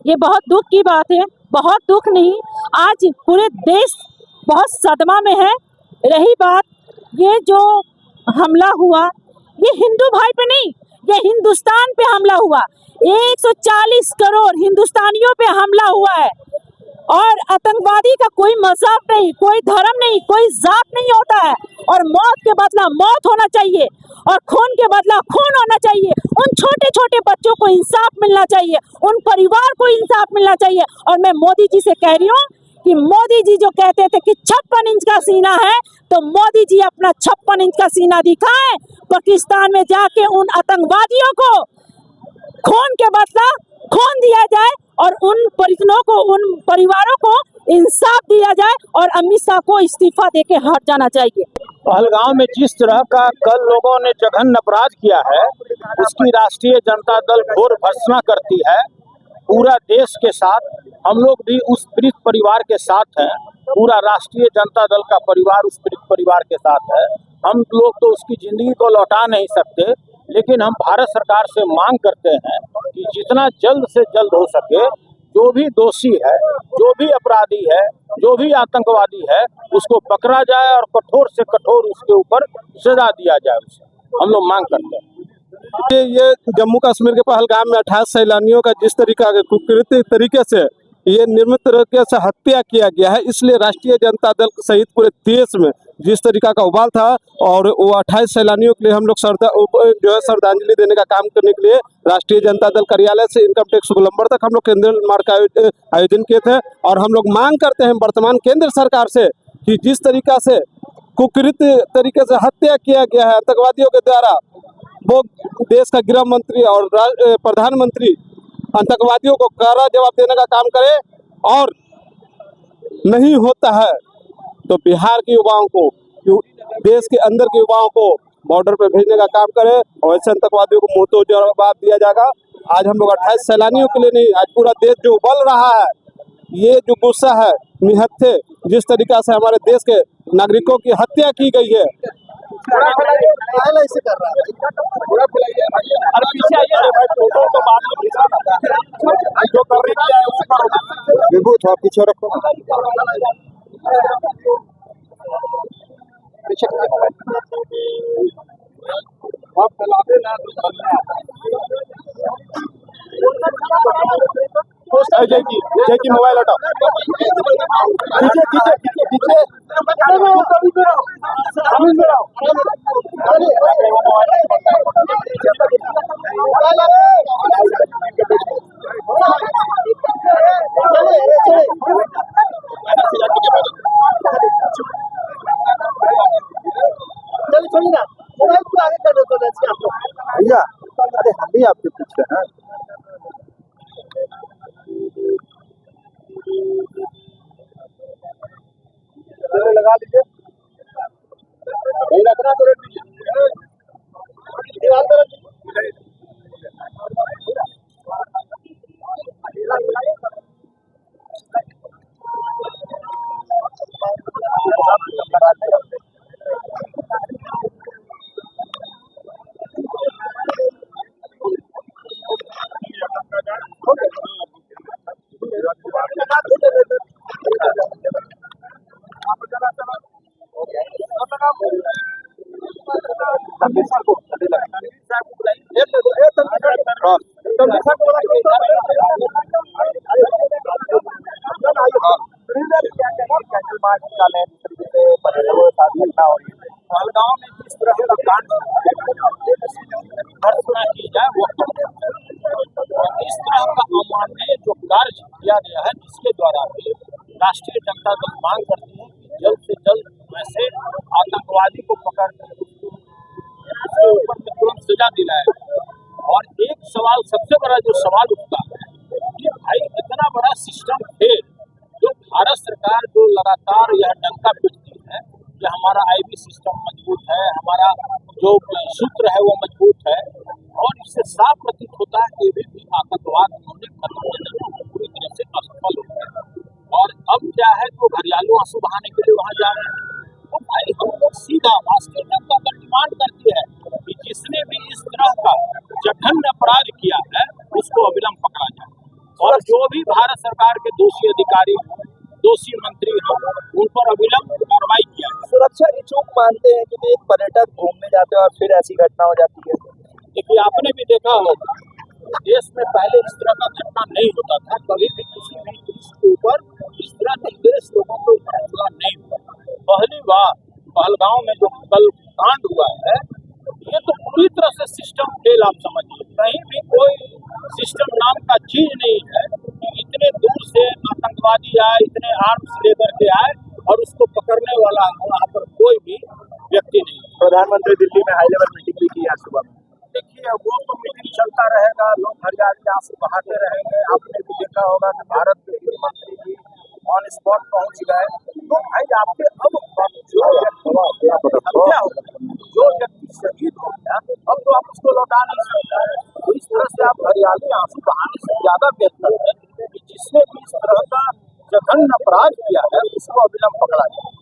ये बहुत दुख की बात है। बहुत दुख नहीं, आज पूरे देश बहुत सदमा में है। रही बात ये जो हमला हुआ, ये हिंदू भाई पे नहीं, ये हिंदुस्तान पे हमला हुआ। 140 करोड़ हिंदुस्तानियों पे हमला हुआ है। और आतंकवादी का कोई मजहब नहीं, कोई धर्म नहीं, कोई जात नहीं होता है। और मौत के बदला मौत होना चाहिए और खून के बदला खून होना चाहिए। उन छोटे छोटे बच्चों को इंसाफ मिलना चाहिए, उन परिवार को इंसाफ मिलना चाहिए। और मैं मोदी जी से कह रही हूँ कि मोदी जी जो कहते थे कि 56 इंच का सीना है, तो मोदी जी अपना 56 इंच का सीना दिखाएं। पाकिस्तान में जाके उन आतंकवादियों को खून के बदला खून दिया जाए और उन परिजनों को, उन परिवारों को इंसाफ दिया जाए और अमित शाह को इस्तीफा देके हट जाना चाहिए। पहलगाम में जिस तरह का कल लोगों ने जघन्य अपराध किया है, उसकी राष्ट्रीय जनता दल घोर भर्त्सना करती है। पूरा देश के साथ हम लोग भी उस पीड़ित परिवार के साथ हैं। पूरा राष्ट्रीय जनता दल का परिवार उस पीड़ित परिवार के साथ है। हम लोग तो उसकी जिंदगी को लौटा नहीं सकते, लेकिन हम भारत सरकार से मांग करते हैं कि जितना जल्द से जल्द हो सके, जो भी दोषी है, जो भी अपराधी है, जो भी आतंकवादी है, उसको पकड़ा जाए और कठोर से कठोर उसके ऊपर सजा दिया जाए। उसे हम लोग मांग करते हैं। ये जम्मू कश्मीर के पहलगाम में 28 सैलानियों का जिस कुकृत्य तरीके से ये निर्मित तरीके से हत्या किया गया है, इसलिए राष्ट्रीय जनता दल सहित पूरे देश में जिस तरीका का उबाल था और वो 28 सैलानियों के लिए हम लोग जो है श्रद्धांजलि देने का काम करने के लिए राष्ट्रीय जनता दल कार्यालय से इनकम टैक्स गोलंबर तक हम लोग केंद्रीय मार्ग का आयोजन किए थे। और हम लोग मांग करते हैं वर्तमान केंद्र सरकार से कि जिस तरीका से कुकृत्य तरीके से हत्या किया गया है आतंकवादियों के द्वारा, वो देश का गृह मंत्री और प्रधानमंत्री आतंकवादियों को कड़ा जवाब देने का काम करे। और नहीं होता है तो बिहार के युवाओं को, देश के अंदर के युवाओं को बॉर्डर पे भेजने का काम करे और ऐसे आतंकवादियों को मुंह तोड़ जवाब दिया जाएगा। आज हम लोग 28 सैलानियों के लिए नहीं, आज पूरा देश जो उबल रहा है, ये जो गुस्सा है निहत्थे जिस तरीका से हमारे देश के नागरिकों की हत्या की गई है। विभू थोड़ा पीछे रखो। जय की मोबाइल हटाओ। भैया अरे हम भी आपके पीछे हैं। लगा लीजिए, नहीं रखना तो रख दीजिए। पहलगाम में जिस तरह का कांड भर्त्सना की जाए वो इस तरह का अमानवीय जो कार्य किया गया है, जिसके द्वारा भी राष्ट्रीय जनता दल मांग करती है कि जल्द से जल्द वैसे आतंकवादी को पकड़ उसके ऊपर में तुरंत सजा दिलाया। और एक सवाल, सबसे बड़ा जो सवाल उठता है कि भाई इतना बड़ा सिस्टम फेल, जो भारत सरकार जो लगातार यह डंका पीटती है कि हमारा आईबी सिस्टम मजबूत है, हमारा जो सूत्र है वो मजबूत है, और इससे साफ प्रतीत होता है कि भी आतंकवाद उन्होंने खत्म करने में पूरी तरह से असफल हो गए। और अब क्या है तो घरियालू आंसू बहाने के लिए वहां जा रहे हैं। तो भाई हम लोग सीधा राष्ट्रीय जनता दल डिमांड करती है कि जिसने भी इस तरह का जघन्य अपराध किया है उसको अविलंब पकड़ा जाए। और और जो भी भारत सरकार के दोषी अधिकारी दोषी मंत्री हो उन पर अविलंब कार्रवाई किया जाए। सुरक्षा की चूक मानते हैं क्योंकि एक पर्यटक घूमने जाते हैं और फिर ऐसी घटना हो जाती है। देखिए, आपने भी देखा होगा देश में पहले इस तरह का घटना नहीं होता था, कभी भी किसी भी टूरिस्ट के ऊपर इस तरह निर्देश लोगों के ऊपर हमला नहीं हुआ। पहली बार पहलगांव में जो कल कांड हुआ है ये तो पूरी तरह से सिस्टम फेल, आप समझिए। कहीं भी कोई सिस्टम नाम का चीज नहीं है कि इतने दूर से आतंकवादी आए, इतने आर्म्स लेकर के आए और उसको पकड़ने वाला वहाँ पर कोई भी व्यक्ति नहीं। प्रधानमंत्री दिल्ली में हाई लेवल मीटिंग भी की है सुबह में। देखिए, वो तो मीटिंग चलता रहेगा, लोग हरियाली आंसू बहाते रहेंगे। आपने भी देखा होगा कि भारत के गृह मंत्री भी ऑन स्पॉट पहुंच गए। तो भाई आपके अब जो हत्या हो गई, जो व्यक्ति शहीद हो गया, अब तो आप उसको लौटा नहीं सकते। तो इस तरह से आप हरियाली आंसू बहाने से ज्यादा बेहतर है कि जिसने भी इस तरह का जघन्य अपराध किया है उसको अविलंब पकड़ा जाए।